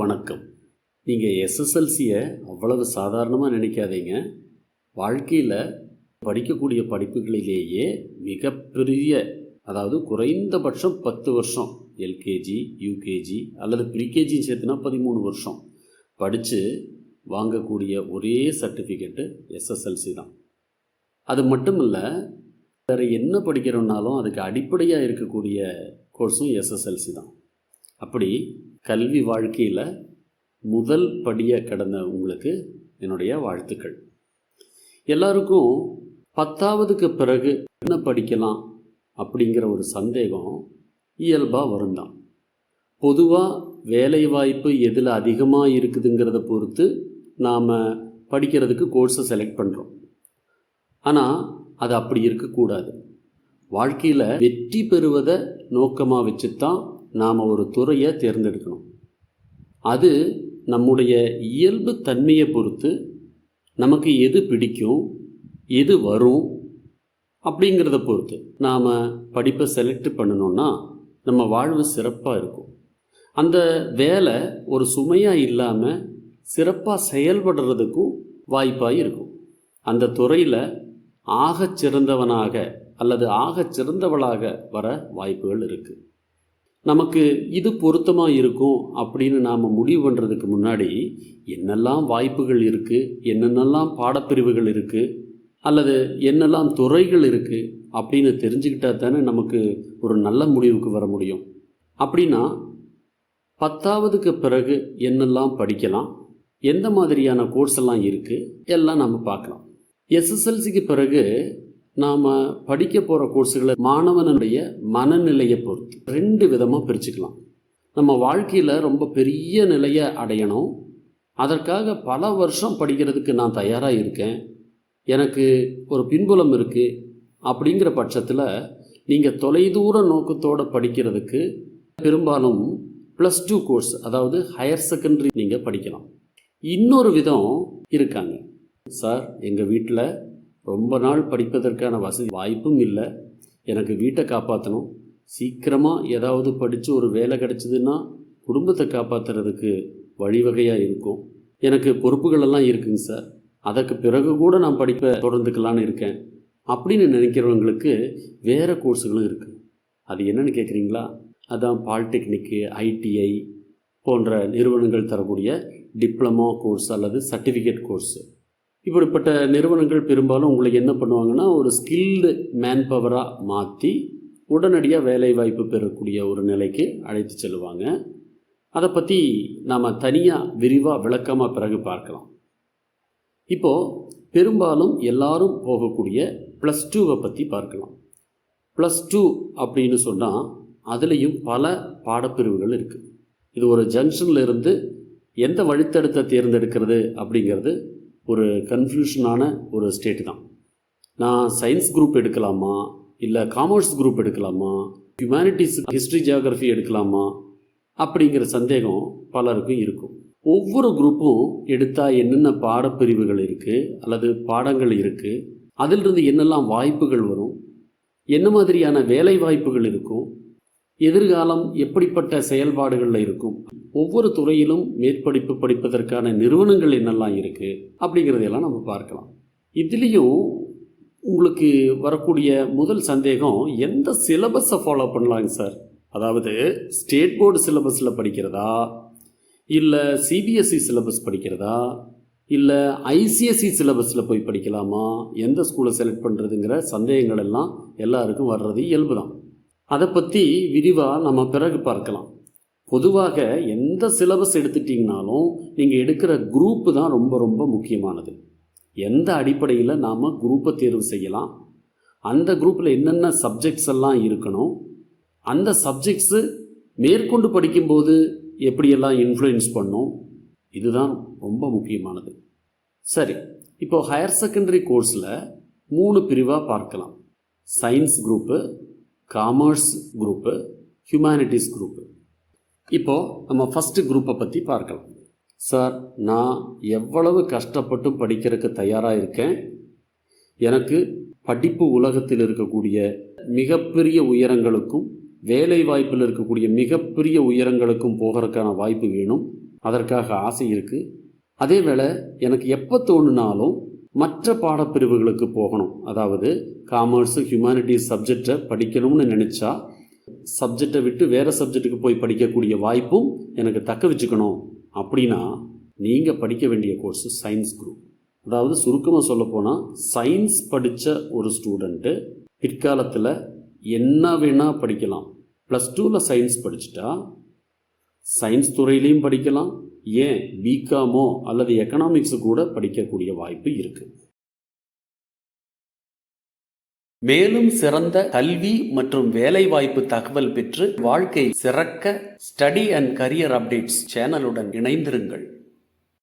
வணக்கம். நீங்கள் எஸ்எஸ்எல்சியை அவ்வளவு சாதாரணமாக நினைக்காதீங்க. வாழ்க்கையில் படிக்கக்கூடிய படிப்புகளிலேயே மிகப்பெரிய, அதாவது குறைந்தபட்சம் 10 வருஷம், எல்கேஜி, யூகேஜி அல்லது ப்ரீகேஜி சேர்த்துனா 13 வருஷம் படித்து வாங்கக்கூடிய ஒரே சர்டிஃபிகேட்டு எஸ்எஸ்எல்சி தான். அது மட்டும் இல்லை, வேறு என்ன படிக்கிறோன்னாலும் அதுக்கு அடிப்படையாக இருக்கக்கூடிய கோர்ஸும் எஸ்எஸ்எல்சி தான். அப்படி கல்வி வாழ்க்கையில் முதல் படியை கடந்த உங்களுக்கு என்னுடைய வாழ்த்துக்கள். எல்லாருக்கும் 10ஆவதுக்கு பிறகு என்ன படிக்கலாம் அப்படிங்கிற ஒரு சந்தேகம் இயல்பாக வரும் தான். பொதுவாக வேலைவாய்ப்பு எதில் அதிகமாக இருக்குதுங்கிறத பொறுத்து நாம் படிக்கிறதுக்கு கோர்ஸை செலக்ட் பண்ணுறோம். ஆனால் அது அப்படி இருக்கக்கூடாது. வாழ்க்கையில் வெற்றி பெறுவதை நோக்கமாக வச்சு தான் நாம் ஒரு துறையை தேர்ந்தெடுக்கணும். அது நம்முடைய இயல்பு தன்மையை பொறுத்து நமக்கு எது பிடிக்கும், எது வரும் அப்படிங்கிறத பொறுத்து நாம் படிப்பை செலக்ட் பண்ணணுன்னா நம்ம வாழ்வு சிறப்பாக இருக்கும். அந்த வேலை ஒரு சுமையாக இல்லாமல் சிறப்பாக செயல்படுறதுக்கும் வாய்ப்பாக இருக்கும். அந்த துறையில் ஆகச் சிறந்தவனாக அல்லது ஆகச் சிறந்தவளாக வர வாய்ப்புகள் இருக்குது. நமக்கு இது பொருத்தமாக இருக்கும் அப்படின்னு நாம் முடிவு பண்ணுறதுக்கு முன்னாடி என்னெல்லாம் வாய்ப்புகள் இருக்குது, என்னென்னலாம் பாடப்பிரிவுகள் இருக்குது, அல்லது என்னெல்லாம் துறைகள் இருக்குது அப்படின்னு தெரிஞ்சுக்கிட்டா தானே நமக்கு ஒரு நல்ல முடிவுக்கு வர முடியும். அப்படின்னா 10ஆவதுக்கு பிறகு என்னெல்லாம் படிக்கலாம், எந்த மாதிரியான கோர்ஸ் எல்லாம் இருக்குது எல்லாம் நம்ம பார்க்கலாம். எஸ்எஸ்எல்சிக்கு பிறகு நாம் படிக்க போகிற கோர்ஸுகளை மாணவனுடைய மனநிலையை பொறுத்து 2 விதமாக பிரிச்சுக்கலாம். நம்ம வாழ்க்கையில் ரொம்ப பெரிய நிலையை அடையணும், அதற்காக பல வருஷம் படிக்கிறதுக்கு நான் தயாராக இருக்கேன், எனக்கு ஒரு பின்புலம் இருக்குது அப்படிங்கிற பட்சத்தில் நீங்கள் தொலைதூர நோக்கத்தோடு படிக்கிறதுக்கு பெரும்பாலும் +2 கோர்ஸ், அதாவது ஹையர் செகண்டரி நீங்கள் படிக்கலாம். இன்னொரு விதம் இருக்காங்க. சார், எங்கள் வீட்டில் ரொம்ப நாள் படிப்பதற்கான வசதி வாய்ப்பும் இல்லை, எனக்கு வீட்டை காப்பாற்றணும், சீக்கிரமாக ஏதாவது படித்து ஒரு வேலை கிடச்சிதுன்னா குடும்பத்தை காப்பாற்றுறதுக்கு வழிவகையாக இருக்கும், எனக்கு பொறுப்புகளெல்லாம் இருக்குங்க சார், அதற்கு பிறகு கூட நான் படிப்பை தொடர்ந்துக்கலான்னு இருக்கேன் அப்படின்னு நினைக்கிறவங்களுக்கு வேறு கோர்ஸுகளும் இருக்குது. அது என்னென்னு கேட்குறீங்களா? அதான் பாலிடெக்னிக்கு, ஐடிஐ போன்ற நிறுவனங்கள் தரக்கூடிய டிப்ளமோ கோர்ஸ் அல்லது சர்டிஃபிகேட் கோர்ஸு. இப்படிப்பட்ட நிறுவனங்கள் பெரும்பாலும் உங்களை என்ன பண்ணுவாங்கன்னா, ஒரு ஸ்கில்டு மேன் பவராக மாற்றி உடனடியாக வேலைவாய்ப்பு பெறக்கூடிய ஒரு நிலைக்கு அழைத்து செல்லுவாங்க. அதை பற்றி நாம் தனியாக விரிவாக விளக்கமாக பிறகு பார்க்கலாம். இப்போது பெரும்பாலும் எல்லாரும் போகக்கூடிய +2வை பற்றி பார்க்கலாம். +2 அப்படின்னு சொன்னால் அதுலேயும் பல பாடப்பிரிவுகள் இருக்குது. இது ஒரு ஜங்ஷனில் இருந்து எந்த வழித்தடத்தை தேர்ந்தெடுக்கிறது அப்படிங்கிறது ஒரு கன்ஃபியூஷனான ஒரு ஸ்டேட்டு தான். நான் சயின்ஸ் குரூப் எடுக்கலாமா, இல்லை காமர்ஸ் குரூப் எடுக்கலாமா, ஹியூமனிட்டிஸ் ஹிஸ்ட்ரி ஜியாகிரஃபி எடுக்கலாமா அப்படிங்கிற சந்தேகம் பலருக்கும் இருக்கும். ஒவ்வொரு குரூப்பும் எடுத்தால் என்னென்ன பாடப்பிரிவுகள் இருக்குது அல்லது பாடங்கள் இருக்குது, அதிலிருந்து என்னெல்லாம் வாய்ப்புகள் வரும், என்ன மாதிரியான வேலை வாய்ப்புகள் இருக்கும், எதிர்காலம் எப்படிப்பட்ட செயல்பாடுகளில் இருக்கும், ஒவ்வொரு துறையிலும் மேற்படிப்பு படிப்பதற்கான நிறுவனங்கள் என்னெல்லாம் இருக்குது அப்படிங்கிறதையெல்லாம் நம்ம பார்க்கலாம். இதுலேயும் உங்களுக்கு வரக்கூடிய முதல் சந்தேகம், எந்த சிலபஸை ஃபாலோ பண்ணலாங்க சார்? அதாவது ஸ்டேட் போர்டு சிலபஸில் படிக்கிறதா, இல்லை சிபிஎஸ்சி சிலபஸ் படிக்கிறதா, இல்லை ஐசிஎஸ்சி சிலபஸில் போய் படிக்கலாமா, எந்த ஸ்கூலை செலக்ட் பண்ணுறதுங்கிற சந்தேகங்கள் எல்லாம் எல்லாருக்கும் வர்றது இயல்பு தான். அதை பற்றி விரிவாக நம்ம பிறகு பார்க்கலாம். பொதுவாக எந்த சிலபஸ் எடுத்துட்டிங்கனாலும் நீங்கள் எடுக்கிற குரூப்பு தான் ரொம்ப ரொம்ப முக்கியமானது. எந்த அடிப்படையில் நாம் குரூப்பை தேர்வு செய்யலாம், அந்த குரூப்பில் என்னென்ன சப்ஜெக்ட்ஸ் எல்லாம் இருக்கணும், அந்த சப்ஜெக்ட்ஸு மேற்கொண்டு படிக்கும்போது எப்படியெல்லாம் இன்ஃப்ளூயன்ஸ் பண்ணும், இதுதான் ரொம்ப முக்கியமானது. சரி, இப்போது ஹையர் செகண்டரி கோர்ஸில் 3 பிரிவாக பார்க்கலாம். Science group, commerce group, humanities group. இப்போது நம்ம ஃபஸ்ட்டு குரூப்பை பற்றி பார்க்கலாம். சார், நான் எவ்வளவு கஷ்டப்பட்டு படிக்கிறதுக்கு தயாராக இருக்கேன், எனக்கு படிப்பு உலகத்தில் இருக்கக்கூடிய மிகப்பெரிய உயரங்களுக்கும் வேலை வாய்ப்பில் இருக்கக்கூடிய மிகப்பெரிய உயரங்களுக்கும் போகிறதுக்கான வாய்ப்பு வேணும், அதற்காக ஆசை இருக்குது. அதே வேளை எனக்கு எப்போ தோணுனாலும் மற்ற பாடப்பிரிவுகளுக்கு போகணும், அதாவது காமர்ஸு ஹியூமானிட்டிஸ் சப்ஜெக்டை படிக்கணும்னு நினச்சா சப்ஜெக்டை விட்டு வேறு சப்ஜெக்ட்டுக்கு போய் படிக்கக்கூடிய வாய்ப்பும் எனக்கு தக்க வச்சுக்கணும் அப்படின்னா நீங்கள் படிக்க வேண்டிய கோர்ஸு சயின்ஸ் குரூப். அதாவது சுருக்கமாக சொல்லப்போனால் சயின்ஸ் படித்த ஒரு ஸ்டூடெண்ட்டு பிற்காலத்தில் என்ன வேணால் படிக்கலாம். +2ல் சயின்ஸ் படிச்சுட்டா சயின்ஸ் துறையிலையும் படிக்கலாம், ஏன் பிகாமோ அல்லது எக்கனாமிக்ஸு கூட படிக்கக்கூடிய வாய்ப்பு இருக்குது. மேலும் சிறந்த கல்வி மற்றும் வேலைவாய்ப்பு தகவல் பெற்று வாழ்க்கை சிறக்க ஸ்டடி அண்ட் கரியர் அப்டேட்ஸ் சேனலுடன் இணைந்திருங்கள்.